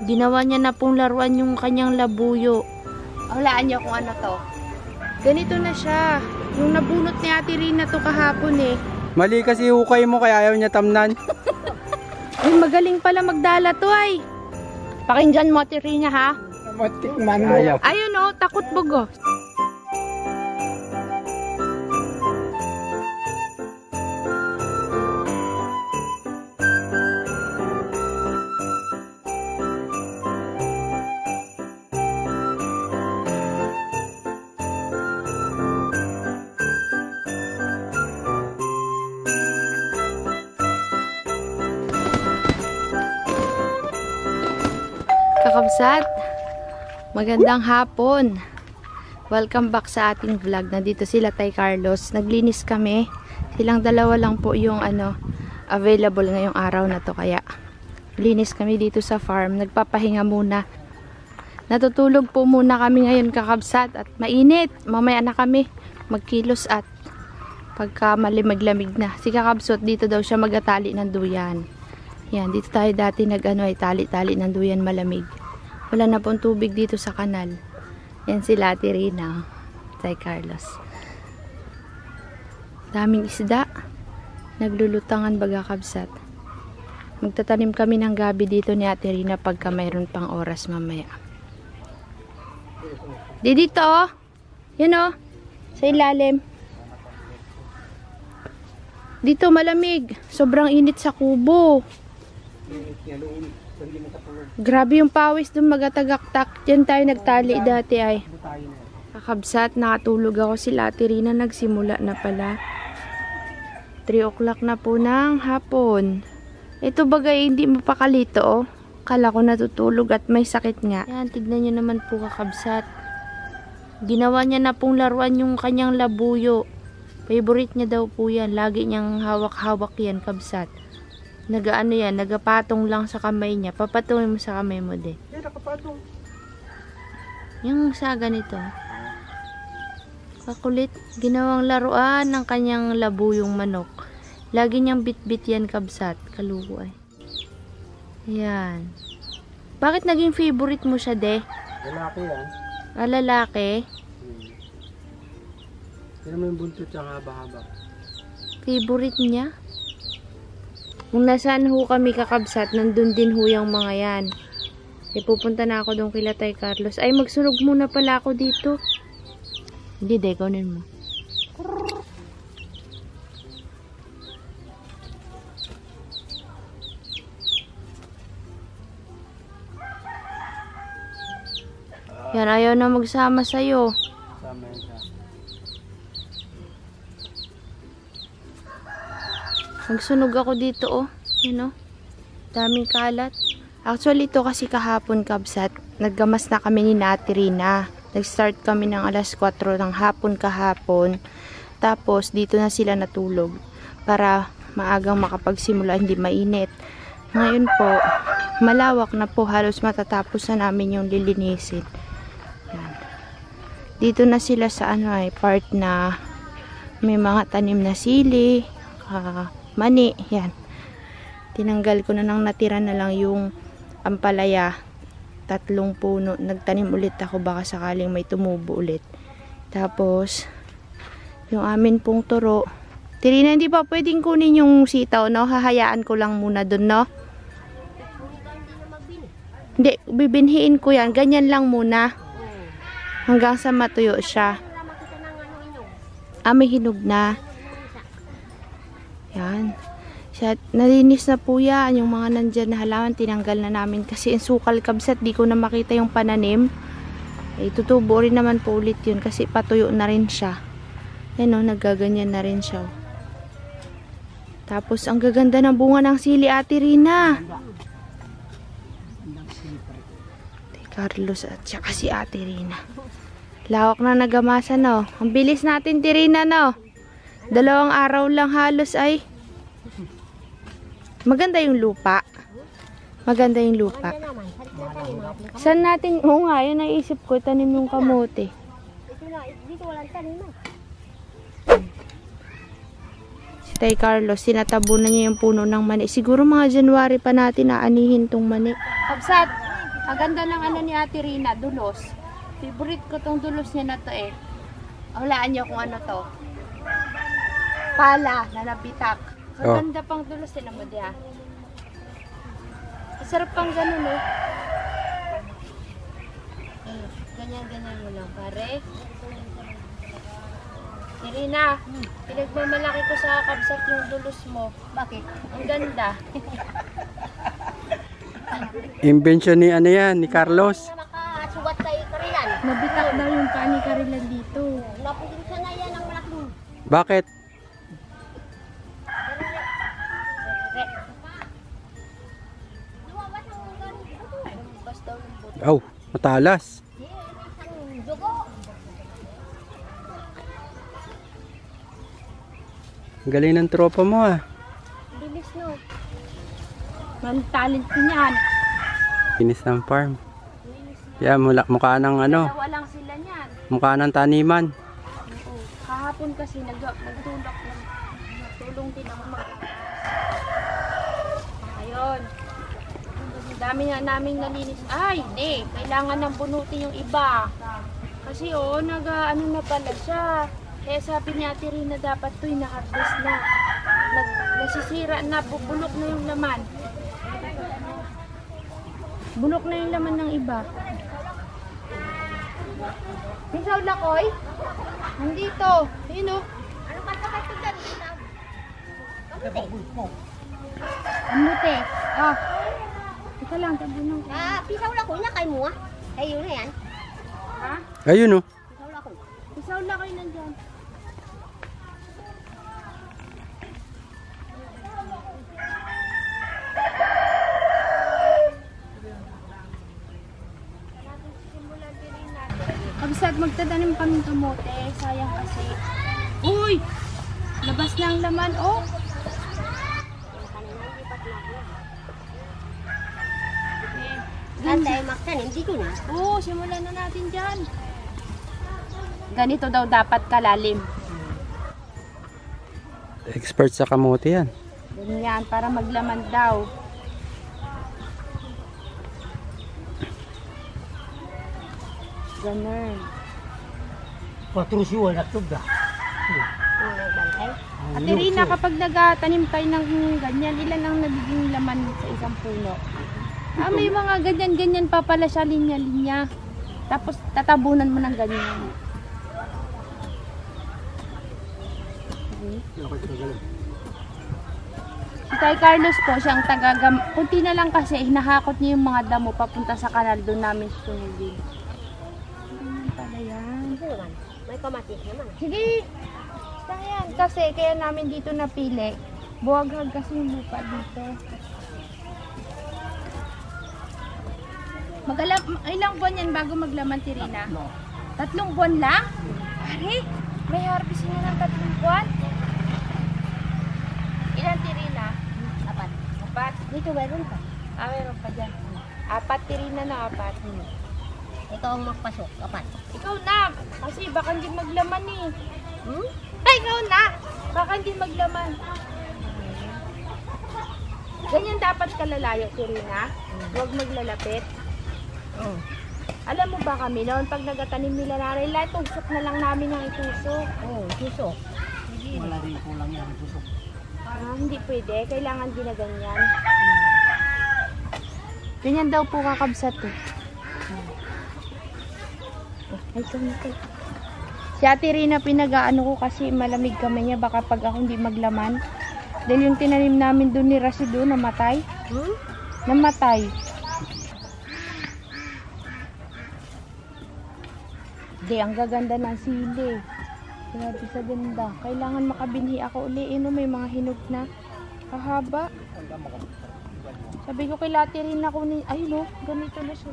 Ginawa niya na pong laruan yung kanyang labuyo. Hulaan niyo kung ano to. Ganito na siya. Yung nabunot ni Ate Rina to kahapon eh. Mali kasi hukay mo kaya ayaw niya tamnan. Ay, magaling pala magdala to ay. Pakinggan mo Ate Rina ha. Ayaw. Ayun o, takot bugo. Kakabsat, magandang hapon. Welcome back sa ating vlog. Nandito sila Tay Carlos. Naglinis kami. Silang dalawa lang po yung available ngayong araw na to. Kaya linis kami dito sa farm. Nagpapahinga muna. Natutulog po muna kami ngayon kakabsat. At mainit. Mamaya na kami magkilos at pagka malimag-lamig na. Si kakabsot dito daw siya magatali ng duyan. Yan, dito tayo dati tali-tali ng duyan malamig. Wala na pong tubig dito sa kanal. Yan sila Ate Rina, Tay Carlos. Daming isda. Naglulutangan baga kabsat. Magtatanim kami ng gabi dito ni Ate Rina pagka mayroon pang oras mamaya. Dito oh. Yan oh. Sa ilalim. Dito malamig. Sobrang init sa kubo. Grabe yung pawis dun magatagaktak. Diyan tayo nagtali dati ay. Kakabsat, nakatulog ako sila Ate Rina. Nagsimula na pala. 3 o'clock na po ng hapon. Ito bagay hindi mapakalito oh. Kala ko natutulog at may sakit nga. Yan, tignan nyo naman po kakabsat. Ginawa niya na pong laruan yung kanyang labuyo. Favorite niya daw po yan. Lagi niyang hawak-hawak yan kabsat. Nagaano yan, nagapatong lang sa kamay niya. Papatungin mo sa kamay mo din. Yeah, nakapatong. Yung sa ganito. Kakulit. Ginawang laruan ng kanyang labuyong manok. Lagi niyang bit-bit yan kabsat. Kalugo ay. Yan. Bakit naging favorite mo siya, de? Lalaki yan. Ah, lalaki? Yan mo yung buntot yung haba-haba. Favorite niya? Kung nasaan ho kami kakabsat, nandun din ho yung mga yan. E pupunta na ako doon kila Tay Carlos. Ay, magsunog muna pala ako dito. Hindi, de, kaunin mo. Yan, ayaw na magsama sa'yo. Sama yan siya. Magsunog ako dito, oh. Yun, oh. Daming kalat. Actually, ito kasi kahapon, kabsat. Naggamas na kami ni Ate Rina. Nag-start kami ng alas 4 ng hapon kahapon. Tapos, dito na sila natulog. Para maagang makapagsimula, hindi mainit. Ngayon po, malawak na po. Halos matatapos na namin yung lilinisin. Yan. Dito na sila sa part na may mga tanim na sili, mani, yan. Tinanggal ko na nang natira na lang yung ampalaya. 3 puno. Nagtanim ulit ako baka sakaling may tumubo ulit. Tapos, yung amin pong turo. Tirina, hindi pa pwedeng kunin yung sitaw, no? Hahayaan ko lang muna dun, no? Hindi, bibinhiin ko yan. Ganyan lang muna. Hanggang sa matuyo siya. May hinog na. Yan. Nalinis na po yan. Yung mga nandyan na halaman, tinanggal na namin. Kasi yung sukal kabsat, di ko na makita yung pananim. Tutubo rin naman po ulit yun. Kasi patuyo na rin siya. Yan o, nagaganyan na rin siya. Tapos, ang gaganda ng bunga ng sili, Ate Rina. Tay Carlos at saka si Ate Rina. Lawak na nagamasa, no? Ang bilis natin, Tirina, no? 2 araw lang halos ay. Maganda yung lupa. Maganda yung lupa. Saan natin, oo nga, yun naisip ko, tanim yung kamote. Dito walang tanim. Si Tay Carlos, sinatabunan niya yung puno ng mani. Siguro mga January pa natin aanihin tong mani. Kapsat, Ang ganda ng ano ni Ate Rina, dulos. Favorite ko tong dulos niya na to eh. Hulaan niyo kung ano to. Pala na nabitak. Ang Oh. ganda pang dulos din mo diha. Sarap pang ganun eh. Ganyan mo lang pare. Irina, pinagmamalaki ko sa kabsat yung dulos mo. Bakit? Ang ganda. Invention ni ano yan, ni Carlos. Na makasugat kay Karilan. Nabitak daw yung pani karilan dito. Napinsa na yan ang malaking. Bakit? Lumawas ang ganito. Bas daw yung buto. Oh, matalas. Isang dugo. Ang galing ng tropa mo ah. Bilis no. Man talent niyan. Kinis ng farm. Yeah, mukha ng ano, Dalawa lang sila niyan. mukha ng taniman. Oo. Kahapon kasi nagtulong din ako Ayun. Ang dami nga naming nalinis. Ay, hindi. Kailangan nang bunutin yung iba. Kasi ano na pala siya. Kaya sabi ni Ate Rina dapat to'y na-harvest na. Nasisira na, bulok na yung laman. Bulok na yung laman ng iba. Pisaw lakoy? Nandito. Ayun o. Ano ba ito kayo dyan? Amuti. Ah. Ika lang, tabunong. Pisaw lang ko. Inakay mo ah. Ayun na yan. Ha? Ayun oh. Pisaw lang ko. Pisaw lakoy nandyan. Kabsat, magtatanim kami kamote. Sayang kasi. Uy! Labas na ang laman, oh! Saan tayo magtanim? Dito na. Oo, simulan na natin dyan. Ganito daw dapat kalalim. Expert sa kamote yan. Ganyan, para maglaman daw. Ganun. Ano nagbantay? Ate Rina, kapag nagtanim tayo ng ganyan, ilan ang nagiging laman sa isang puno? May mga ganyan-ganyan pa pala siya, linya-linya. Tapos tatabunan mo ng ganyan. Si Tay Carlos po, siyang tagagam. Kunti na lang kasi, hinahakot niya yung mga damo papunta sa kanal, doon namin sunugin. Ganyan pala yan. Ito naman. May kamatis naman. Sige! Basta yan. Kasi kaya namin dito napili. Buwaghag kasi yung lupa dito. Ilang buwan yan bago maglaman, Tirina? 3 buwan lang? Pare, may harvest na ng 3 buwan? Ilan, Tirina? 4. Dito meron pa. Meron pa dyan. 4, Tirina na 4. Ikaw ang magpasok. Kapat. Ikaw na! Kasi baka hindi maglaman eh. Hmm? Ay, ikaw na! Baka hindi maglaman. Ganyan dapat kalalayo, Tirina. Huwag maglalapit. Oo. Alam mo ba kami noon, pag nagatanim nila narin, lahat tusok na lang namin ang itusok. Oo, susok. Wala rin kulang yan, susok. Hindi pwede. Kailangan din na ganyan. Ganyan daw po kakabsat eh. Ay, ito na ito. Si Ate Rina, pinag-aano ko kasi malamig kami niya. Baka pag ako hindi maglaman. Dahil yung tinanim namin doon ni Rasido, namatay. Namatay. Di, ang gaganda ng sili. Grabe sa ganda. Kailangan makabinhi ako uli. May mga hinog na. Kahaba. Sabi ko kay Ate Rina kunin. Ay no, ganito na siya.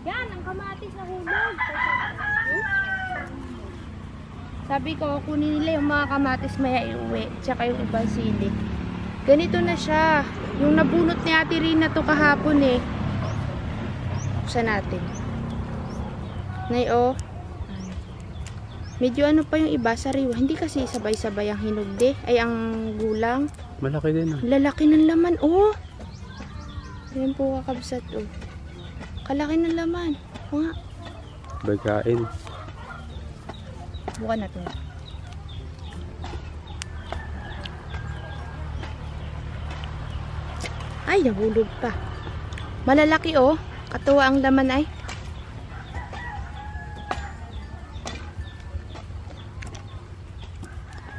Yan, ang kamatis na hulog. Sabi ko, kunin nila yung mga kamatis maya iuwi. Tsaka yung ibang sili. Ganito na siya. Yung nabunot ni Ate Rina to kahapon eh. Buksan natin. Nay, oh. Medyo ano pa yung iba, sariwa. Hindi kasi sabay-sabay ang hinugde. Ay, ang gulang. Malaki din ah. Lalaki ng laman, oh. Ayan po kakabsat, oh. Kalaki ng laman. O nga. Bagain. Bukan natin. Ay, nahulog pa. Malalaki oh. Katuwa ang laman ay.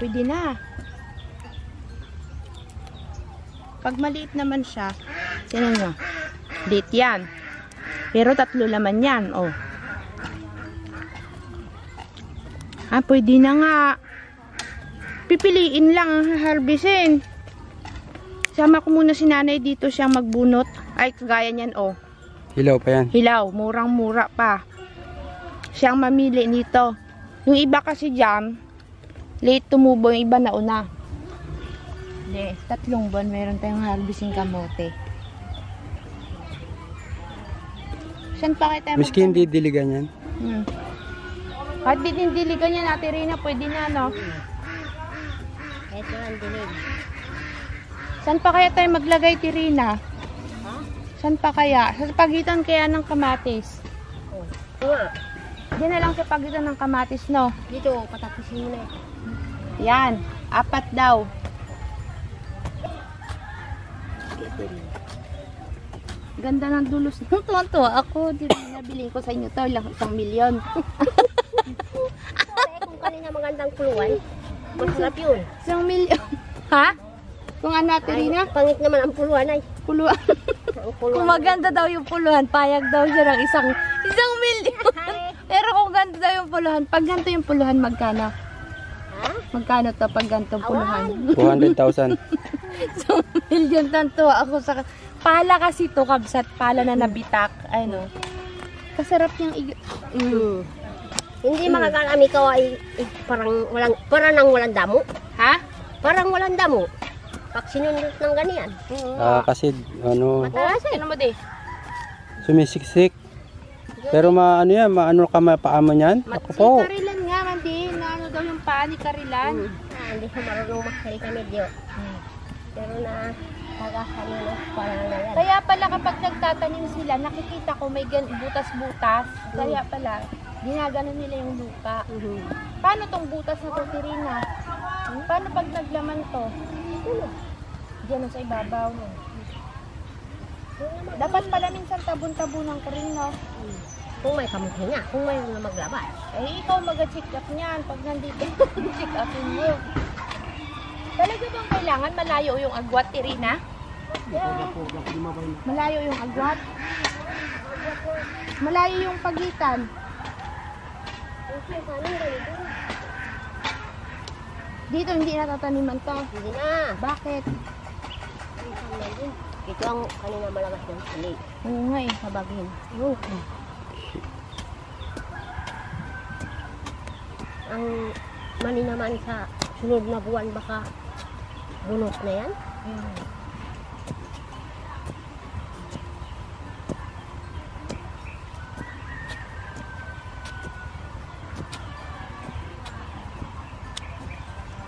Pwede na. Pag maliit naman siya, tingnan nyo. Liit yan. Pero 3 laman yan. Oh. Pwede na nga. Pipiliin lang ang harbisin. Sama ko muna si nanay dito siyang magbunot. Ay, kagaya niyan, oh. Hilaw pa yan. Hilaw. Murang-mura pa. Siyang mamili nito. Yung iba kasi dyan, late tumubo, yung iba nauna. Hindi, 3 buwan meron tayong harvesting kamote. Saan pa kayo tayo Miski hindi diligan yan. Kahit didiligan niya natin rin na pwede na, no? Ito ang dilig. Saan pa kaya tayo maglagay, Tirina? Saan pa kaya? Sa pagitan kaya ng kamatis. Oh. Nga. Diyan na lang sa pagitan ng kamatis, no? Dito, patapusin mo na ito. Yan. 4 daw. Ganda ng dulos. Tuwan-tuwa ako. Nabiling ko sa inyo to. 1 milyon. Kung kanina magandang puluan, masarap yun. 1 milyon. Ha? Kung ano, Tirina? Pangit naman ang puluan ay. Puluhan. Ang puluan. Kung maganda daw yung puluhan, payag daw siya ng 1 milyon. Pero kung ganda daw yung puluhan, pag ganito yung puluhan, magkano? Ha? Magkano to pag ganito puluhan? 200,000. 1 milyon tanto ako sa... Pala kasi to, kabsat. Pala na nabitak. Ay no. Kasarap niyang Hindi makakalami ka ay parang walang damo. Ha? Parang walang damo. Pag sinundot ng ganyan. Kasi ano, Matalas eh. Ano mo di? sumisiksik. Pero maano yan, maano ka mapaamo niyan? Ako po. Karilan nga, mandi. Na ano daw yung paa ni Karilan. Hindi ko marunong makakali ka medyo. Pero na kagakanino parang na yan. Kaya pala kapag nagtatanim sila, nakikita ko may butas-butas. Kaya pala, ginagano nila yung lupa. Paano tong butas na to, Tirina? Paano pag naglaman to? Diyan sa ibabaw. Dapat pala minsan tabon-tabunan ko rin, no? Kung may kamuti nga, kung may na maglabas. Eh, ikaw mag-check up niyan pag nandito. Check upin mo. Talaga bang kailangan malayo yung agwat, Tirina? Yeah. Malayo yung agwat? Malayo yung pagitan? Dito hindi natataniman to. Hindi na. Bakit? Ito ang kanina malakas ng sili. Oo nga eh, mabagin. Ang mani naman sa sunod na buwan baka bunot na yan.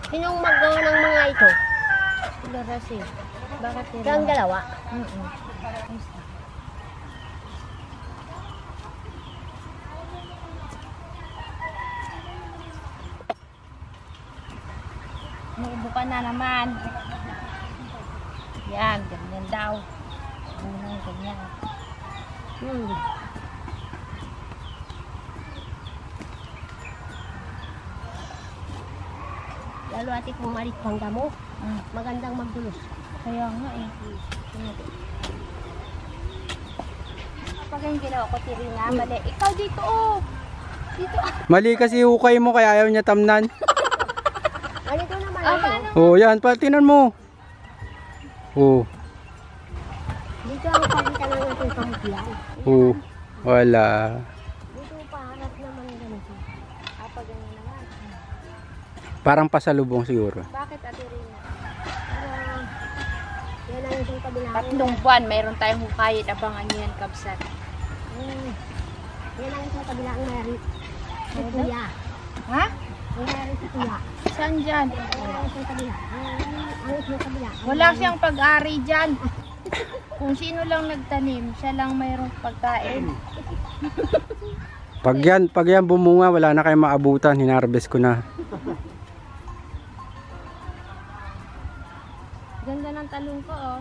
Sinong maggawa ng mga ito? Sila kasi. Bakit Siya ang dalawa. Muubo ka na naman. Yan, ganyan daw. Ganyan. Lalo ati kung malit pang damo, magandang magdulos. Kaya nga eh. Pag yung ginawa ko, Tirina, mali. Ikaw dito oh. Dito ah. Mali kasi hukay mo kaya ayaw niya tamnan. Ano ito naman? Paano? Oh, yan, patinan mo. Oh, Dito ang pagitan ng ating pamutian. oh, wala. Dito paharap naman ganito. Pag ganyan naman. Parang pasalubong siguro. Bakit, Ate Rina? Yan ang isang kabilang. 3 buwan, mayroon tayong hukayin. Abangan nyo yan, kabsat. Yan ang isang kabilang mayroon. Si Kuya. Ha? Mayroon si Kuya. Saan dyan? Yan ang isang kabilang. Ang isang kabilang. Wala siyang pag-ari dyan. Kung sino lang nagtanim, siya lang mayroong pagkain. Pag yan bumunga, wala na kayong maabutan. Hinarvest ko na. Ganda ng talong ko, oh.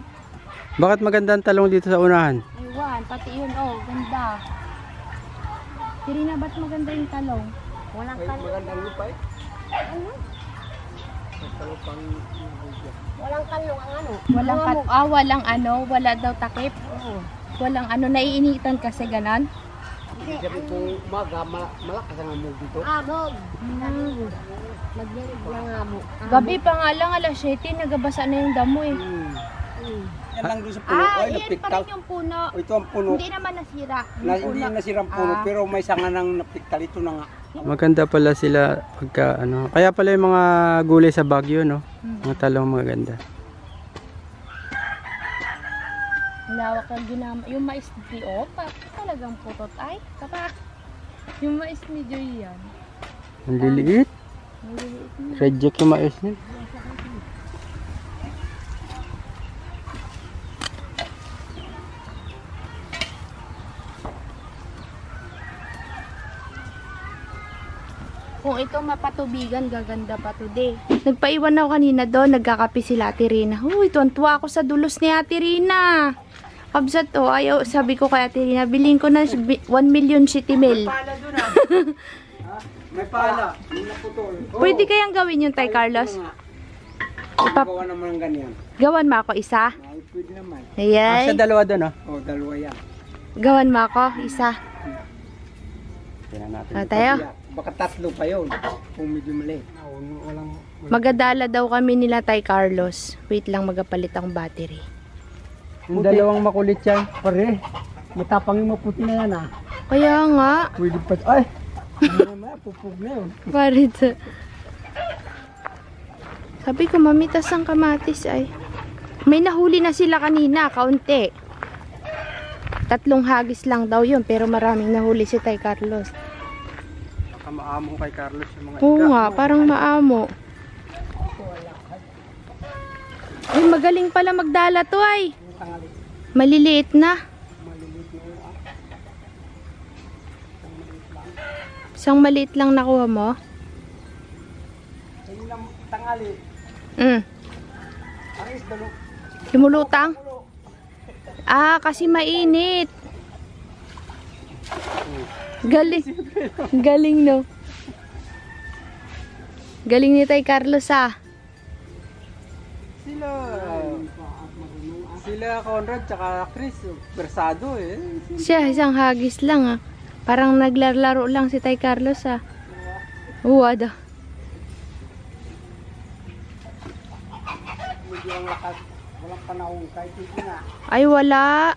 Bakit maganda ang talong dito sa unahan? Aywan, pati yun, oh. Ganda. Tirina, ba't maganda yung talong? Walang kalong. Magandang lupa eh. Ano? Walang kalong ang ano. Wala daw takip. Oo. Walang naiinitan kasi ganon. Sabi kong umaga, malakas ang amog dito. Amog. Magdirig ng amog. Gabi pa nga lang, alas 7, nagabasa na yung damo eh. Yan lang doon sa puno. Ay, Iyan pa napiktal. rin yung puno. O, ito ang puno. Hindi naman nasira. Hindi nasirang puno, Ah. pero may sanga ng napiktal. Ito na nga. Maganda pala sila pagka ano. Kaya pala yung mga gulay sa Baguio, no? Mga talong maganda. Lawak ang ginama. Yung mais ni Opa, talagang putot. Ay, kapa. Yung mais ni Joy yan. Ang liliit. Maliliit na. Reject yung mais niya. Kung ito mapatubigan, gaganda pa today. Nagpaiwan ako kanina doon, nagkakape sila Ate Rina. Uy, tuwan-tuwa ako sa dulos ni Ate Rina. Kabsat to, ayaw, sabi ko kay Ate Rina, bilhin ko na 1 million city mail. Pala doon ah. May pala. May naputol. Pwede kayang gawin yung Tay Carlos? Gawa naman ng ganyan. Gawan mo ako isa? Ay, pwede naman. Ayan. Sa dalawa doon, oh. Oh, dalawa yan. Gawan mo ako isa. Tingnan natin. Tayo. Baka tatlo pa yun. Kung medyo mali. Walang... Magadala daw kami nila Tay Carlos. Wait lang, magapalit ang battery. Yung dalawang makulit yan. Pare, matapang yung maputi na yan ah. Kaya nga. Pwede pa... Ay! Pupug na yun. Parito. Sabi ko, mamitas ang kamatis ay. May nahuli na sila kanina, kaunti. 3 hagis lang daw yun, pero maraming nahuli si Tay Carlos. Baka maamong kay Carlos yung mga Oo nga, parang maamo. Ay, magaling pala magdala to ay. Maliliit na. Isang maliit lang nakuha mo? tangali. Ang isda no? Lumulutang? Ah, kasi mainit. Galing. Galing no. Galing ni Tay Carlos ah. Sila Conrad tsaka Chris, versado eh. Siya, isang hagis lang ah. Parang naglalaro lang si Tay Carlos ah. Uwada. Medyo ang lakas, walang panahon kahit hindi na. Ay wala.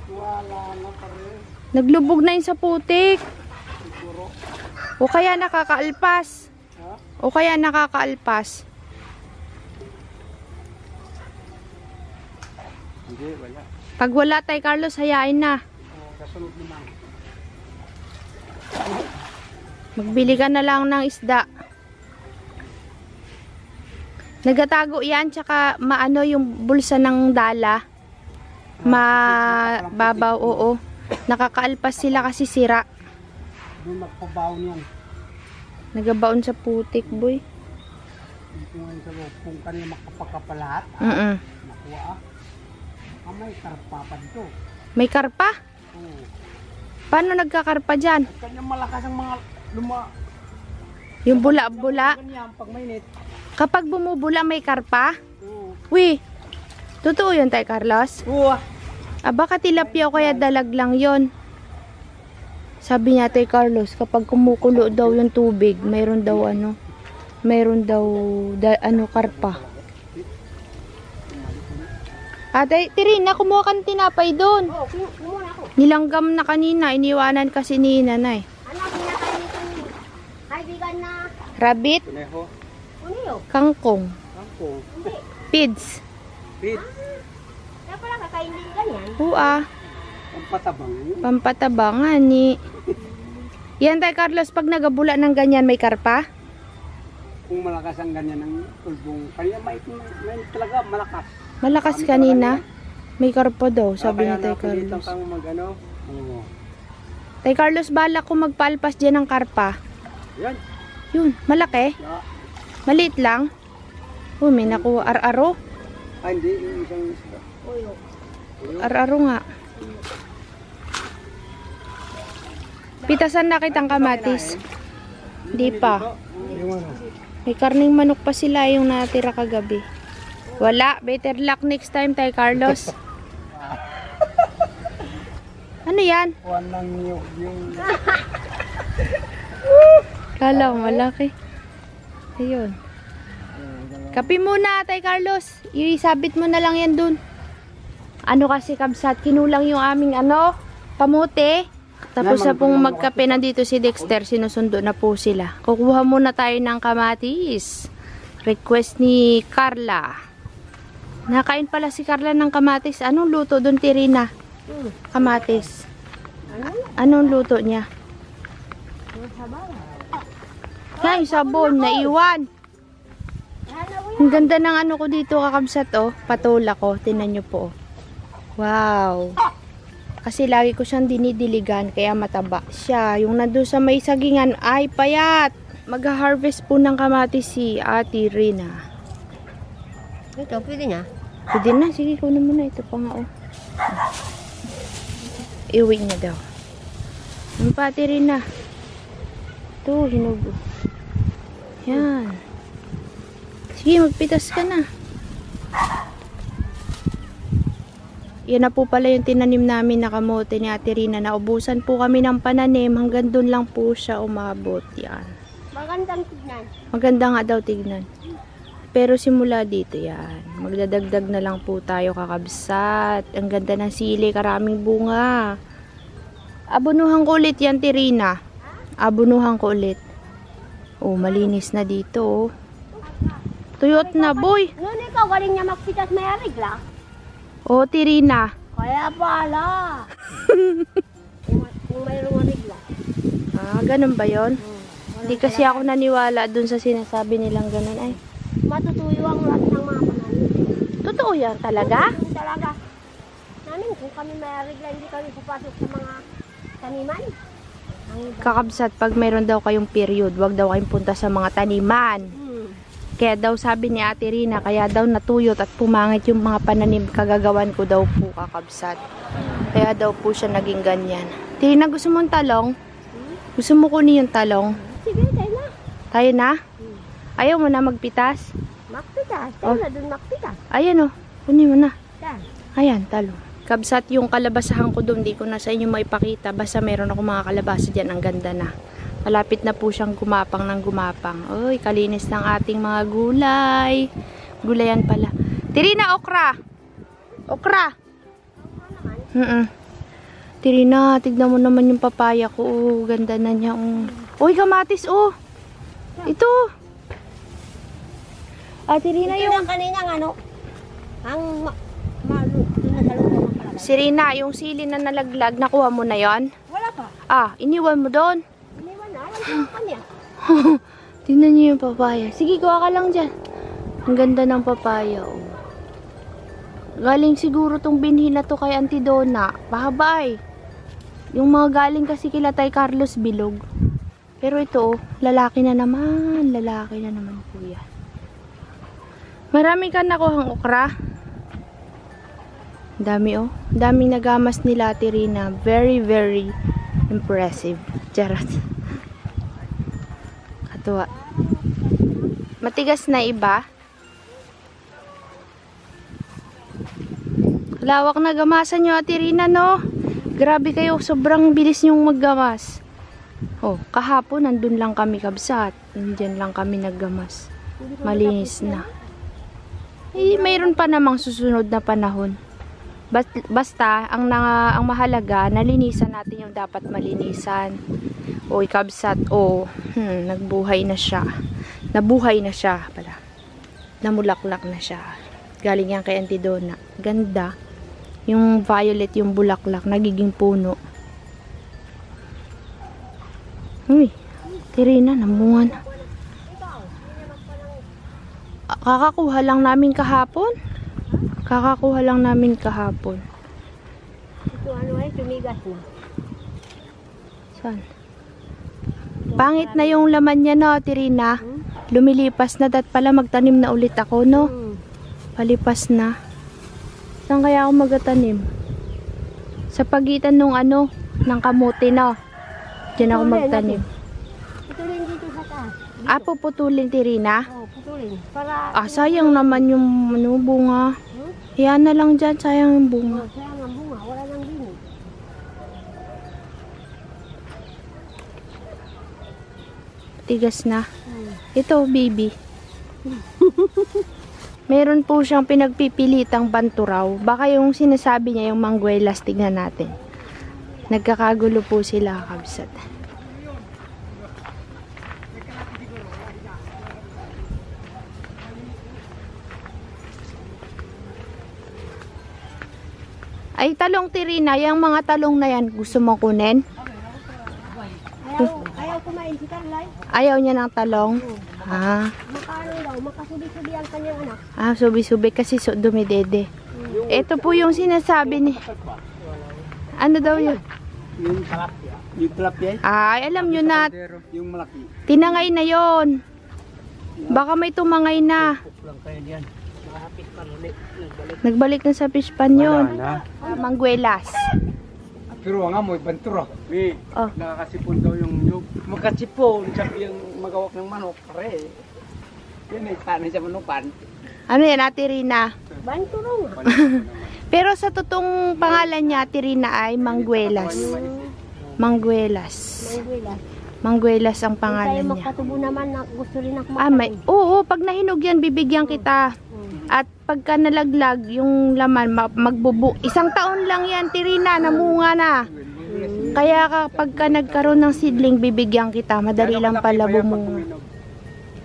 Wala na pa rin. Naglubog na yun sa putik. Siguro. O kaya nakakaalpas. Ha? O kaya nakakaalpas. Hindi, wala. Pag wala Tay Carlos, hayain na. Kasunod naman. Magbili ka na lang ng isda. Nagatago yan, tsaka maano yung bulsa ng dala. Mababaw, oo. Nakakaalpas sila kasi sira. Doon magpabaon yan. Nagabaon sa putik, boy. Kung kanina makapagkapalahat, nakuha ah. May karpa pa dito. May karpa? Oo. Paano nagkakarpa dyan? Kanya malakas ang mga Yung bula-bula? ganyan pag mainit. Kapag bumubula may karpa? Oo. Uy, totoo yun Tay Carlos? Oo. Ah, baka tilapia o kaya dalag lang yon. Sabi niya Tay Carlos, kapag kumukulo daw yung tubig, mayroon daw karpa. Ate, Tirina, kumuha ka ng tinapay doon. Oo, kumuha ako. Nilanggam na kanina, iniwanan kasi ni nanay. Ano, pinakain nitong kaibigan na Rabbit, Kuneho. ano yun? kangkong, Angko. Hindi. pids. Bit. Kaya pala kakain din ganyan. Ua, Ang patabang. pampatabangan ni. Yan Tay Carlos, pag nagabula ng ganyan may karpa? Kung malakas ang ganyan ng tulbong. Kaya may talaga malakas. Malakas Marami kanina. talaga May karpa daw, sabi ni Tay napilitan Carlos. kang mag-ano. Oo. Tay Carlos, balak ko magpalpas dyan ng karpa. Yan. Yun, malaki. Yeah. Maliit lang. Oh, may nakuha. Ar-aro. Ay, hindi. Yung isang isda. Uyo. Ar-aro nga. Pitasan na kitang kamatis. Hindi pa. Yung ano. May karning manok pa sila yung natira kagabi. Wala. Better luck next time, Tay Carlos. Ano yan? Kuwan lang yung... Kala ko malaki. Ayun. Kape muna, Tay Carlos. Isabit mo na lang yan dun. Ano kasi kabsat, kinulang yung aming kamote. Tapos sa pong magkape nandito si Dexter, sinusundo na po sila. Kukuha muna tayo ng kamatis. Request ni Carla. Nakain pala si Carla ng kamatis. Anong luto dun, Tirina? Kamatis. Anong luto niya? Yung sabon, naiwan. Ang ganda ng ano ko dito, kakabsat, oh. Patula ko. Tingnan nyo po, oh. Wow. Kasi lagi ko siyang dinidiligan, kaya mataba siya. Yung nandun sa may sagingan, ay payat. Mag-harvest po ng kamatis si Ate Rina. Ito, pwede na. Pwede na, sige, kunin mo na. Ito pa nga, oh. Iwi niya daw. Yung pa, Ate Rina. Ito, hinugo. Yan. Sige, magpitas ka na. Yan na po pala yung tinanim namin na kamote ni Ate Rina. Naubusan po kami ng pananim. Hanggang doon lang po siya umabot. Yan. Magandang tignan. Maganda nga daw tignan. Pero simula dito yan. Magdadagdag na lang po tayo, kakabsat. Ang ganda ng sili. Karaming bunga. Abunuhan ko ulit yan, Ate Rina. Abunuhan ko ulit. Oh, malinis na dito, oh. Tuyot na, boy. Noon ikaw, galing niya magpitas may arigla. Oh, Tirina. Kaya pala. Kung mayroong arigla. Ah, ganun ba yun? Hindi kasi ako naniwala dun sa sinasabi nilang ganun. Ay, Matutuyo ang lahat ng mga pananim. totoo yan talaga? Yung talaga. Namin, kung kami may arigla, hindi kami papasok sa mga taniman. Kakabsat, pag mayroon daw kayong period, wag daw kayong punta sa mga taniman. Kaya daw sabi ni Ate Rina, kaya daw natuyot at pumangit yung mga pananim kagagawan ko daw po, kakabsat. Kaya daw po siya naging ganyan. Tirina, gusto mo ng talong? Gusto mo kunin yung talong? Sige, tayo na. Tayo na? Ayaw mo na magpitas? Makpitas. Tayo na dun makpitas. Ayan o, kunin mo na. Yan. Ayan, talong. Kabsat, yung kalabasahan ko doon, di ko na sa inyo maipakita. Basta meron ako mga kalabasa dyan, ang ganda na. Malapit na po siyang gumapang ng gumapang. Uy, kalinis ng ating mga gulay. Gulayan pala. Tirina, okra! Okra! Tirina, tignan mo naman yung papaya ko. Oh, ganda na niya. Uy, kamatis, oh! Ito! Tirina, Ito yung... lang kanina ang doon na sa loob ng palabas. Si Rina, yung sili na nalaglag, nakuha mo na yon? Wala pa. Ah, iniwan mo doon. Iniwan na. Alam ko niya. Tingnan niyo yung papaya. Sige, kuha ka lang dyan. Ang ganda ng papaya, oh. Galing siguro tong binhi na to kay Auntie Donna. Pahabay. Yung mga galing kasi kila Tay Carlos bilog. Pero ito, oh, lalaki na naman. Lalaki na naman po yan. Marami ka nakuhang okra. Dami, oh. Daming nagamas nila, Ate Rina. Very, very impressive. Charot. Katuwa. Matigas na iba. Lawak na gamasan nyo, Ate Rina, no? Grabe kayo. Sobrang bilis nyong maggamas. Oh, kahapon, nandun lang kami, kabsat. Nandyan lang kami naggamas. Malinis na. Eh, mayroon pa namang susunod na panahon. Basta, ang mahalaga, nalinisan natin yung dapat malinisan. O, ikabsat, nagbuhay na siya. Nabuhay na siya pala. Namulaklak na siya. Galing yan kay Auntie Donna. Ganda. Yung violet, yung bulaklak, nagiging puno. Uy, Tirina, namunga na. Kakakuha lang namin kahapon. Kakakuha lang namin kahapon. Ito ano ay, tumigas na. Saan? Pangit na yung laman niya, no, Tirina? Lumilipas na, dat pala magtanim na ulit ako, no? Palipas na. Saan kaya ako magatanim? Sa pagitan nung ano, ng kamuti, no? Diyan ako magtanim. Ito rin dito sa taas. Ah, puputulin, Tirina? Oo, putulin. Para, Ah, sayang naman yung ano, bunga. Yan na lang dyan, sayang yung bunga. sayang ang bunga, wala nang bini. Tigas na. Ito, baby. Meron po siyang pinagpipilitang banturaw. Baka yung sinasabi niya, yung mangguelas, tignan natin. Nagkakagulo po sila, kabsat. Ay, talong, Tirina, yung mga talong na yan, gusto mo kunin? Ayaw kumain si Carlay. Ayaw niya ng talong? Ah. Makaano daw, makasubi-subi ang kanyang anak. Ah, subi-subi kasi dumidede. Ito po yung sinasabi ni... Ano daw yun? Yung tilapia. Yung tilapia. Ay, alam nyo na. Yung malaki. Tinangay na yon. Baka may tumangay na. Nagbalik na sa fish pan yun. Mangguelas. Pero nga mo, bantura. Oh. Nakakasipon daw yung nyug. Magkasipon, sabi yung magawak ng manok. Pare. Yan ay tanay sa manukan. Ano yan, Ate Rina? Banturo nga. Pero sa totoong pangalan niya, Ate Rina, ay Mangguelas. Mangguelas. Mangguelas. Mangguelas ang Kung tayo pangalan niya. magkatubo naman na gusto rin ako Ah, may, oo, pag nahinog yan, bibigyan kita. At pagka nalaglag, yung laman, isang taon lang yan, Tirina, namunga na. Kaya kapag ka nagkaroon ng seedling, bibigyan kita. Madali lang pala bumunga.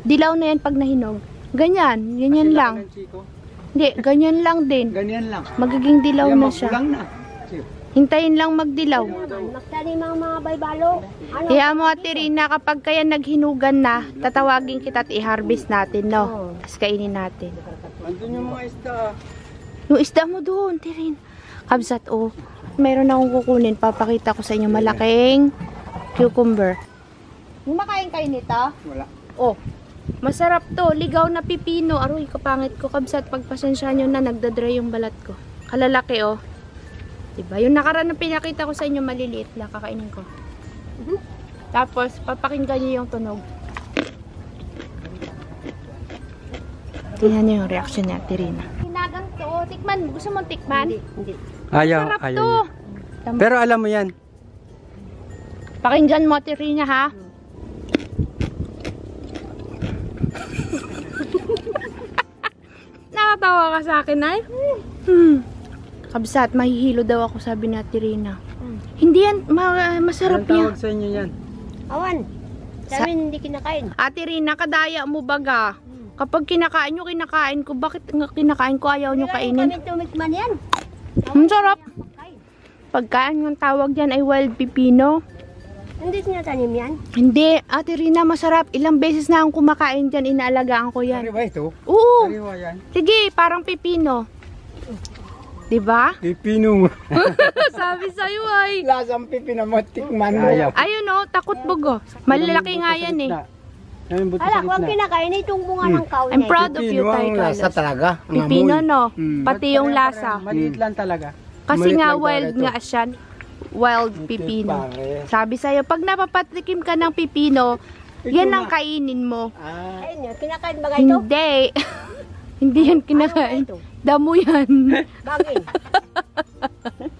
Dilaw na yan pag nahinog. Ganyan, ganyan lang. Hindi, ganyan lang din. Ganyan lang. Magiging dilaw na siya. Magpulang na. Hintayin lang magdilaw. magtanim ang mga baybalo. Ano? Kaya mo, Tirina, kapag kaya naghinugan na, tatawagin kita at i-harvest natin, no? Tapos kainin natin. Andun yung mga isda. Yung isda mo doon, Tirin. Kabsat, oh. Meron akong kukunin. Papakita ko sa inyo malaking cucumber. Kumakain kayo nito? Wala. Oh. Masarap to. Ligaw na pipino. Aroy, kapangit ko, kabsat. Pagpasensya nyo na, nagdadry yung balat ko. Kalalaki, oh. Diba? Yung nakaraan na pinakita ko sa inyo, maliliit lang. Kakainin ko. Tapos, papakinggan nyo yung tunog. Tingnan nyo yung reaction niya, Tirina. Tinagang to. Tikman. Gusto mong tikman? Hindi. Ayaw. Sarap Ayaw to. niya. Pero alam mo yan. Pakinggan mo, Tirina, ha? Nakatawa ka sa akin, ay? Kabsat, mahihilo daw ako, sabi ni Tirina. Hindi yan, masarap Anong yan. tawag sa inyo yan? Awan. Sa amin hindi kinakain. Ate Rina, kadaya mo baga. Kapag kinakain nyo, kinakain ko. Bakit nga kinakain ko, ayaw nyo kainin? Kami tumikman yan. Ang sarap. Pagkain ng tawag yan ay wild pipino. Hindi sinatanim yan. Hindi, Ate Rina, masarap. Ilang beses na akong kumakain dyan, inaalagaan ko yan. Sariwa ito? Oo. Sariwa yan. Sige, parang pipino. Diba? Pipino. Sabi sa'yo ay. Lasang pipino mo, tikman mo. Ayaw. Ayun o, takot bugo. Malalaki nga yan eh. Ayun, buto Ala, sa kung ang gitna. kinakain itong bunga ng kaunay. I'm proud of you, Tay Pipino ang lasa Carlos. talaga. Ang Pipino, amoy. no? Pati yung lasa. Maliit lang talaga. Kasi Maliit nga lang wild talaga nga siya. Wild pipino. Sabi sa'yo, pag napapatikim ka ng pipino, yan ang kainin mo. Ah, Ayun yun, kinakain ba ito? Hindi. Hindi yan kinakain. Ano ba ito? Damo yan. Bagay.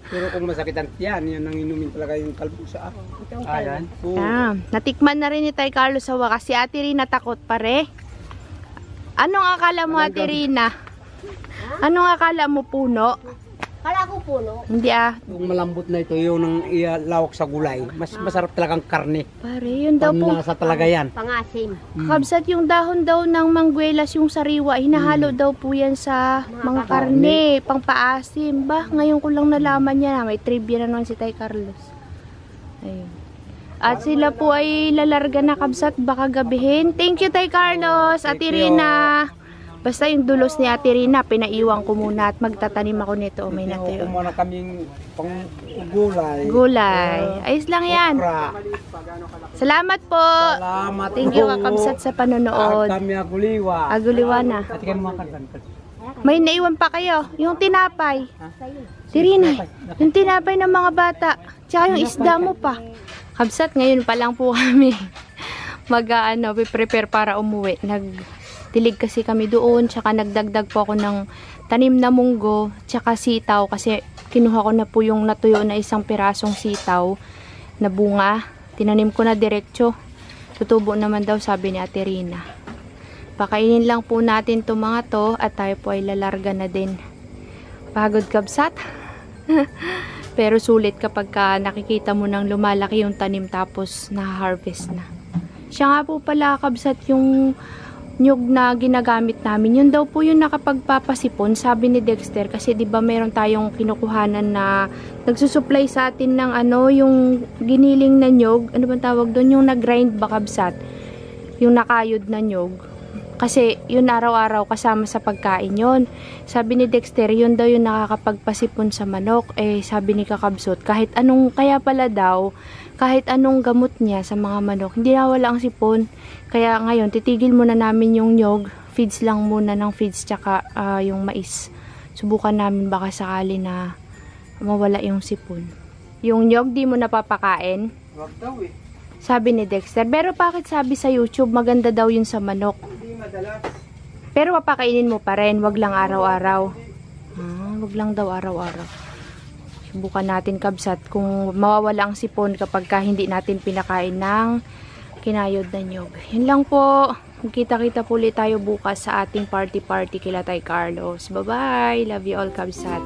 pero kung masakit ang tiyan, yan ang inumin talaga yung kalbusa. Itong Ayan. Oo. Ah, natikman na rin ni Tay Carlos sa wakas. Si Ate Rina takot pare. Anong akala mo, Ate Rina? Anong akala mo, puno? Kala ko puno. Hindi ah. Yung malambot na ito, yung nang ialawak sa gulay. Mas masarap talagang karne. Pare, yun daw po. Panlasa talaga yan. Pangasim. Kabsat yung dahon daw ng mangguelas, yung sariwa, hinahalo daw po yan sa mga karne, pangpaasim. Ba, ngayon ko lang nalaman yan. May trivia na naman si Tay Carlos. Ayun. At sila po ay lalarga na, kabsat, baka gabihin. Thank you, Tay Carlos, Ate Rina. Basta yung dulos ni Ate Rina, pinaiwan ko muna at magtatanim ako nito. Oh, may natuyo. Muna kaming pang gulay. Gulay. Ayos lang yan. Salamat po. Salamat Thank you, kakabsat, sa panonood. Kami aguliwa. Aguliwa na. At kan mga kagdan. May naiwan pa kayo. Yung tinapay. Tirina, yung tinapay ng mga bata. Tsaka yung isda mo pa. Kabsat, ngayon pa lang po kami prepare para umuwi. Nagdilig kasi kami doon. Tsaka nagdagdag po ako ng tanim na munggo. Tsaka sitaw. Kasi kinuha ko na po yung natuyo na isang pirasong sitaw na bunga. Tinanim ko na diretso. Tutubo naman daw, sabi ni Ate Rina. Pakainin lang po natin itong mga to at tayo po ay lalarga na din. Pagod, kabsat. Pero sulit kapag nakikita mo nang lumalaki yung tanim tapos na-harvest na. Siya nga po pala, kabsat, yung nyug na ginagamit namin. Yun daw po yung nakapagpapasipon, sabi ni Dexter. Kasi di ba meron tayong kinukuhanan na nagsusupply sa atin ng yung giniling na nyug. Ano bang tawag doon? Yung nag-grind ba, kabsat? Yung nakayod na nyug. Kasi yun araw-araw kasama sa pagkain yun. Sabi ni Dexter, yun daw yung nakakapagpasipon sa manok. Sabi ni Kakabsot, kahit anong, kaya pala daw, kahit anong gamot niya sa mga manok, hindi nawala ang sipon. Kaya ngayon, titigil muna namin yung nyog. Feeds lang muna ng feeds tsaka yung mais. Subukan namin baka sakali na mawala yung sipon. Yung nyog, di mo napapakain? Wag daw eh. Sabi ni Dexter. Pero bakit sabi sa YouTube, maganda daw yun sa manok? Madalas. Pero papakainin mo pa rin, wag lang araw-araw. Wag lang daw araw-araw. Subukan natin, kabsat, kung mawawala ang sipon kapag hindi natin pinakain ng kinayod na nyog. Yun lang po. Magkita-kita po ulit tayo bukas sa ating party kila Tay Carlos. Bye-bye. Love you all, kabsat.